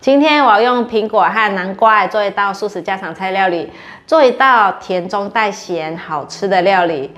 今天我要用苹果和南瓜来做一道素食家常菜料理，做一道甜中带咸、好吃的料理。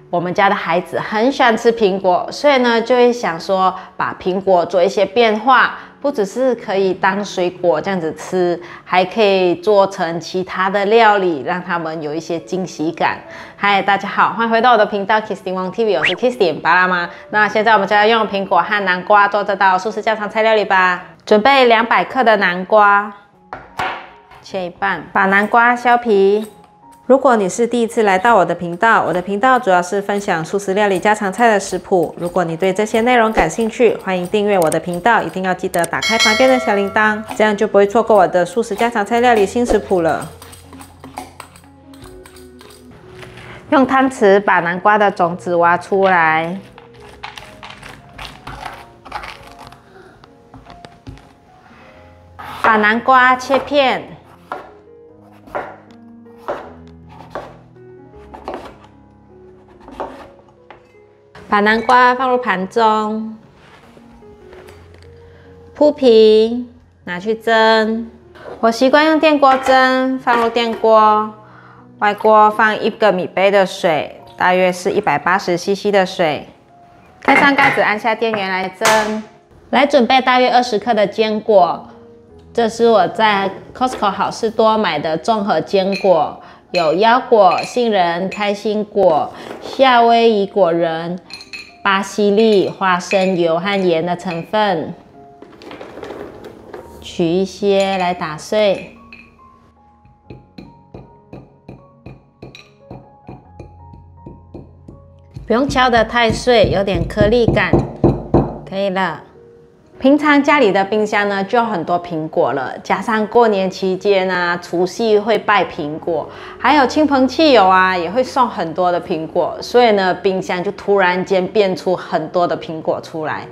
我们家的孩子很喜欢吃苹果，所以呢就会想说把苹果做一些变化，不只是可以当水果这样子吃，还可以做成其他的料理，让他们有一些惊喜感。嗨，大家好，欢迎回到我的频道 Kistin Wang TV， 我是 Kistin 巴拉妈。那现在我们就要用苹果和南瓜做这道素食家常菜料理吧。准备200克的南瓜，切一半，把南瓜削皮。如果你是第一次来到我的频道，我的频道主要是分享素食料理家常菜的食谱。如果你对这些内容感兴趣，欢迎订阅我的频道，一定要记得打开旁边的小铃铛，这样就不会错过我的素食家常菜料理新食谱了。用汤匙把南瓜的种子挖出来，把南瓜切片。把南瓜放入盘中，铺平，拿去蒸。我习惯用电锅蒸，放入电锅，外锅放1个米杯的水，大约是180cc 的水。盖上盖子，按下电源来蒸。来准备大约20克的坚果，这是我在 Costco 好事多买的综合坚果，有腰果、杏仁、开心果、夏威夷果仁、巴西利、花生油和盐的成分，取一些来打碎。不用敲得太碎，有点颗粒感，可以了。平常家里的冰箱呢就有很多苹果了，加上过年期间啊，除夕会拜苹果，还有亲朋戚友啊也会送很多的苹果，所以呢冰箱就突然间变出很多的苹果出来。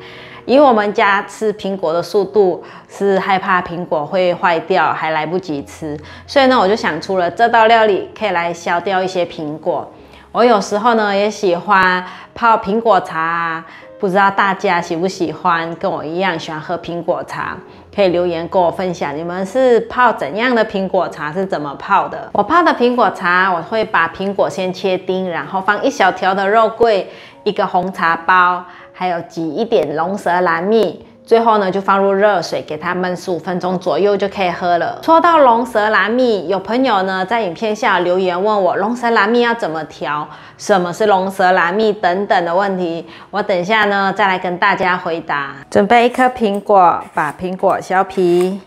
以我们家吃苹果的速度，是害怕苹果会坏掉，还来不及吃，所以呢我就想出了这道料理，可以来消掉一些苹果。我有时候呢也喜欢泡苹果茶啊。不知道大家喜不喜欢，跟我一样喜欢喝苹果茶，可以留言跟我分享，你们是泡怎样的苹果茶，是怎么泡的？我泡的苹果茶，我会把苹果先切丁，然后放1小条的肉桂，1个红茶包，还有挤一点龙舌兰蜜。最后呢，就放入热水，给它焖15分钟左右就可以喝了。说到龙舌兰蜜，有朋友呢在影片下留言问我龙舌兰蜜要怎么调，什么是龙舌兰蜜等等的问题，我等一下呢再来跟大家回答。准备1颗苹果，把苹果削皮。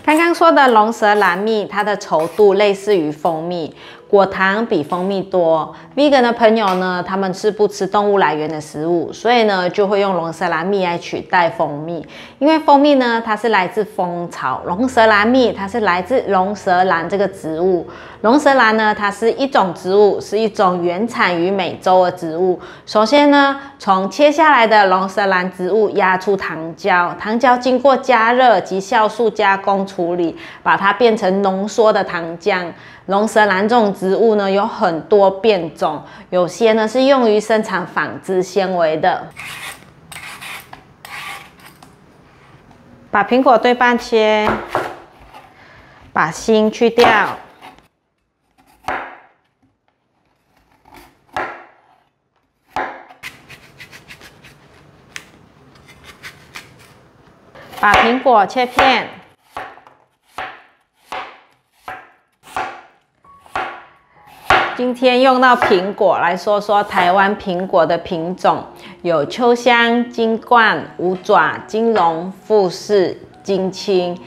刚刚说的龙舌兰蜜，它的稠度类似于蜂蜜。果糖比蜂蜜多 ，vegan 的朋友呢，他们是不吃动物来源的食物，所以呢就会用龙舌兰蜜来取代蜂蜜。因为蜂蜜呢，它是来自蜂巢，龙舌兰蜜它是来自龙舌兰这个植物。龙舌兰呢，它是一种植物，是一种原产于美洲的植物。首先呢，从切下来的龙舌兰植物压出糖胶，糖胶经过加热及酵素加工处理，把它变成浓缩的糖浆。龙舌兰这种植物呢，有很多变种，有些呢是用于生产纺织纤维的。把苹果对半切，把芯去掉。把苹果切片。今天用到苹果，来说说台湾苹果的品种，有秋香、金冠、五爪、金龙、富士、金青、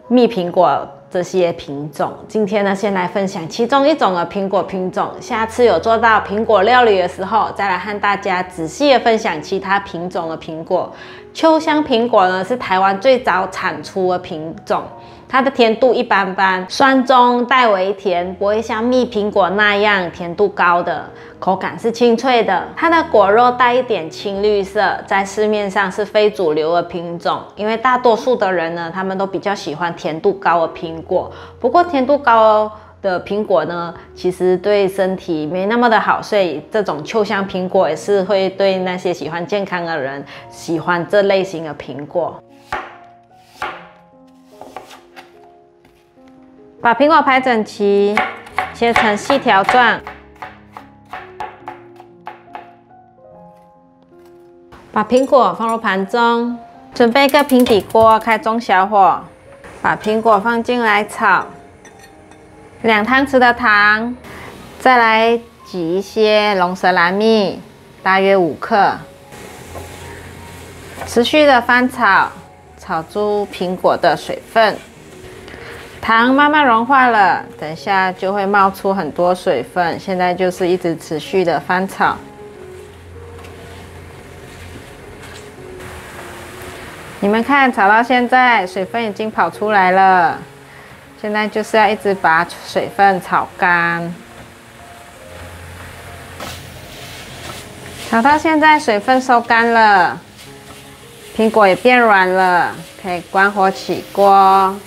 蜜苹果这些品种。今天呢，先来分享其中一种的苹果品种，下次有做到苹果料理的时候，再来和大家仔细的分享其他品种的苹果。秋香苹果呢，是台湾最早产出的品种。它的甜度一般般，酸中带微甜，不会像蜜苹果那样甜度高的，口感是清脆的。它的果肉带一点青绿色，在市面上是非主流的品种，因为大多数的人呢，他们都比较喜欢甜度高的苹果。不过甜度高的苹果呢，其实对身体没那么的好，所以这种秋香苹果也是会对那些喜欢健康的人喜欢这类型的苹果。把苹果排整齐，切成细条状。把苹果放入盘中，准备一个平底锅，开中小火，把苹果放进来炒。2汤匙的糖，再来挤一些龙舌兰蜜，大约5克。持续的翻炒，炒出苹果的水分。糖慢慢融化了，等一下就会冒出很多水分。现在就是一直持续的翻炒。你们看，炒到现在，水分已经跑出来了。现在就是要一直把水分炒干。炒到现在，水分收干了，苹果也变软了，可以关火起锅。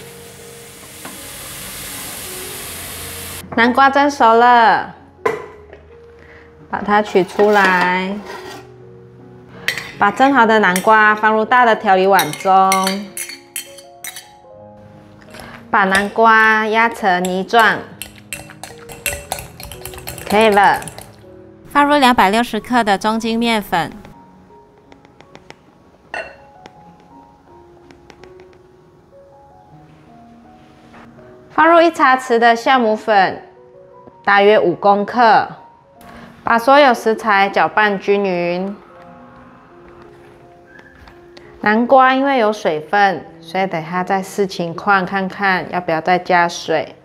南瓜蒸熟了，把它取出来。把蒸好的南瓜放入大的调理碗中，把南瓜压成泥状，可以了。放入260克的中筋面粉，放入1茶匙的酵母粉，大约5公克，把所有食材搅拌均匀。南瓜因为有水分，所以等下再视情况看看要不要再加水。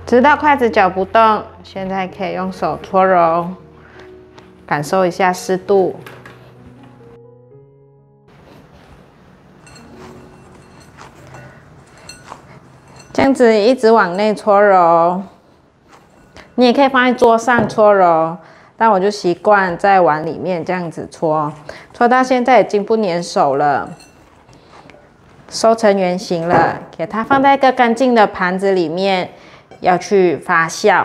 直到筷子搅不动，现在可以用手搓揉，感受一下湿度。这样子一直往内搓揉，你也可以放在桌上搓揉。但我就习惯在碗里面这样子搓，搓到现在已经不粘手了，收成圆形了，给它放在一个干净的盘子里面，要去发酵。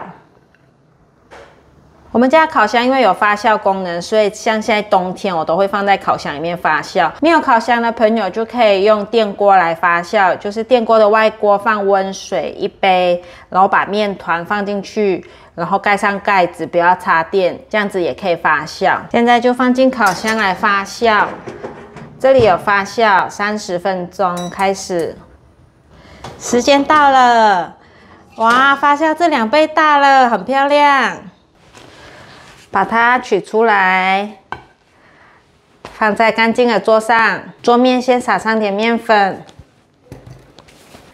我们家烤箱因为有发酵功能，所以像现在冬天我都会放在烤箱里面发酵。没有烤箱的朋友就可以用电锅来发酵，就是电锅的外锅放温水1杯，然后把面团放进去，然后盖上盖子，不要插电，这样子也可以发酵。现在就放进烤箱来发酵，这里有发酵30分钟，开始。时间到了，哇，发酵这2倍大了，很漂亮。把它取出来，放在干净的桌上。桌面先撒上点面粉，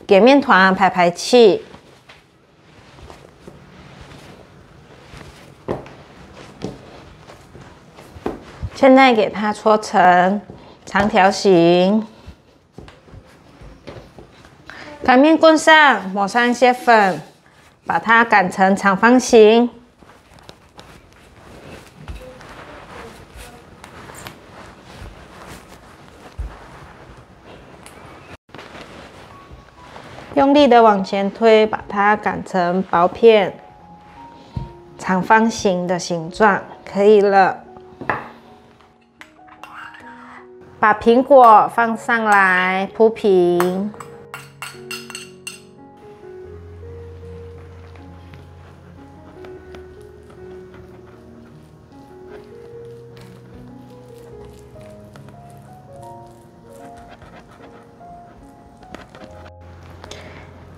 给面团排气。现在给它搓成长条形。擀面棍上抹上一些粉，把它擀成长方形。用力的往前推，把它擀成薄片，长方形的形状，可以了。把苹果放上来，铺平。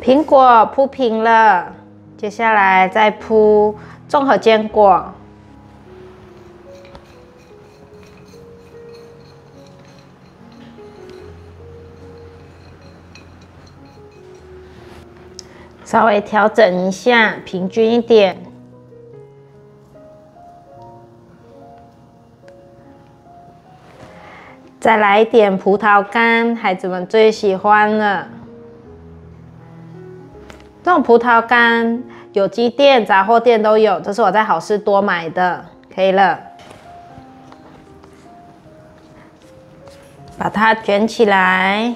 苹果铺平了，接下来再铺综合坚果。稍微调整一下，平均一点。再来一点葡萄干，孩子们最喜欢了。这种葡萄干，有机店、杂货店都有，这是我在好事多买的，可以了。把它卷起来，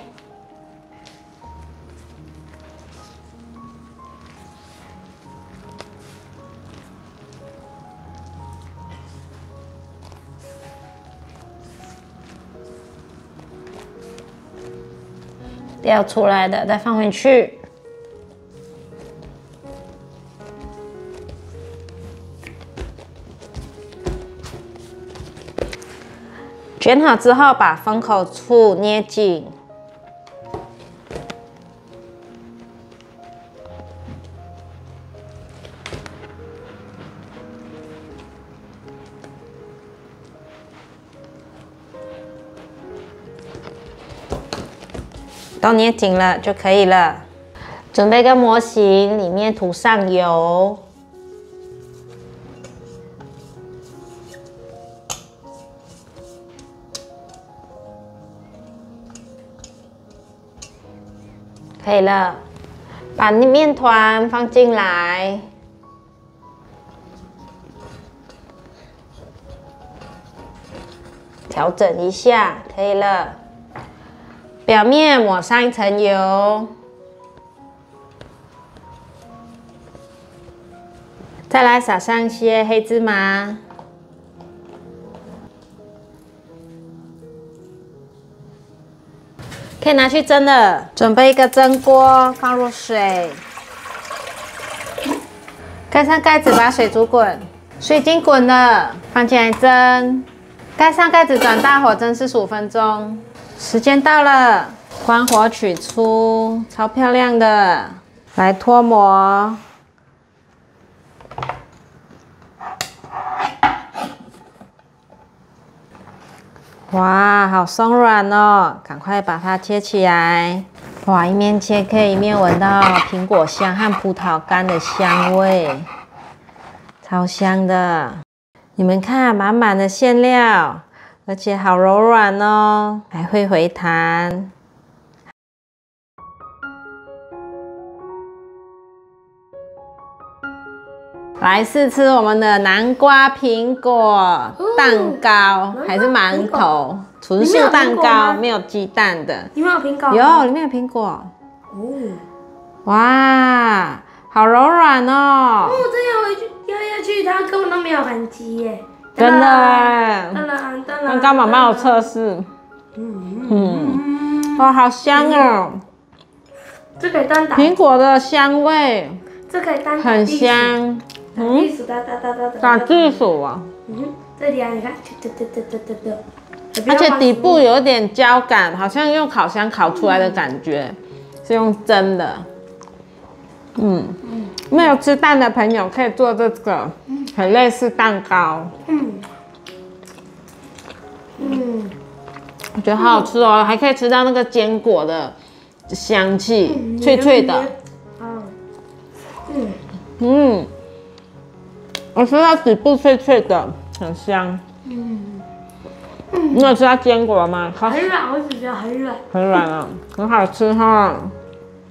掉出来的再放回去。卷好之后，把封口处捏紧。都捏紧了就可以了。准备个模型，里面涂上油。可以了，把面团放进来，调整一下，可以了。表面抹上一层油，再来撒上一些黑芝麻。可以拿去蒸了。准备一个蒸锅，放入水，盖上盖子，把水煮滚。水已经滚了，放进来蒸。盖上盖子，转大火蒸45分钟。时间到了，关火取出，超漂亮的。来脱模。哇，好松软哦！赶快把它切起来。哇，一面切可以一面闻到苹果香和葡萄干的香味，超香的。你们看，满满的馅料，而且好柔软哦，还会回弹。来试吃我们的南瓜苹果蛋糕，还是馒头，纯素蛋糕，没有鸡蛋的。里面有苹果？有，里面有苹果。哦，哇，好柔软哦！哦，这要下去，它根本都没有痕迹耶。真的。刚刚妈妈有测试。哇，好香哦！这可以单打。苹果的香味。这可以单打。很香。打地鼠啊！这里啊，你看，而且底部有点焦感，好像用烤箱烤出来的感觉，是用蒸的。没有吃蛋的朋友可以做这个，很类似蛋糕。我觉得好好吃哦，还可以吃到那个坚果的香气，脆脆的。我吃到底部脆脆的，很香。你有吃到坚果吗？很软，我只觉得很软。很软啊，很好吃哈。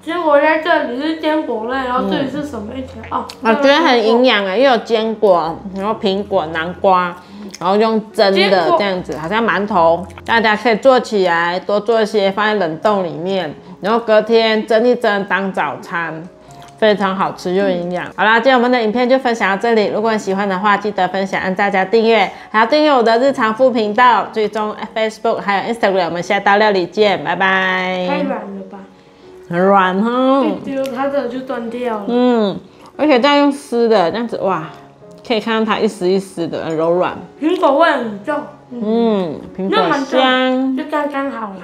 坚果在这里是坚果类，然后这里是什么一起？哦，我觉得很营养啊，又有坚果，然后苹果、南瓜，然后用蒸的这样子，好像馒头。大家可以做起来，多做一些放在冷冻里面，然后隔天蒸一蒸当早餐。非常好吃又营养。好啦，今天我们的影片就分享到这里。如果你喜欢的话，记得分享、按赞加订阅，还要订阅我的日常副频道，追踪 Facebook 还有 Instagram。我们下道料理见，拜拜。太软了吧？很软哈。一丢它这就断掉了。而且再用湿的这样子，哇，可以看到它一丝一丝的，很柔软。苹果味很重。苹果香，就刚刚好了。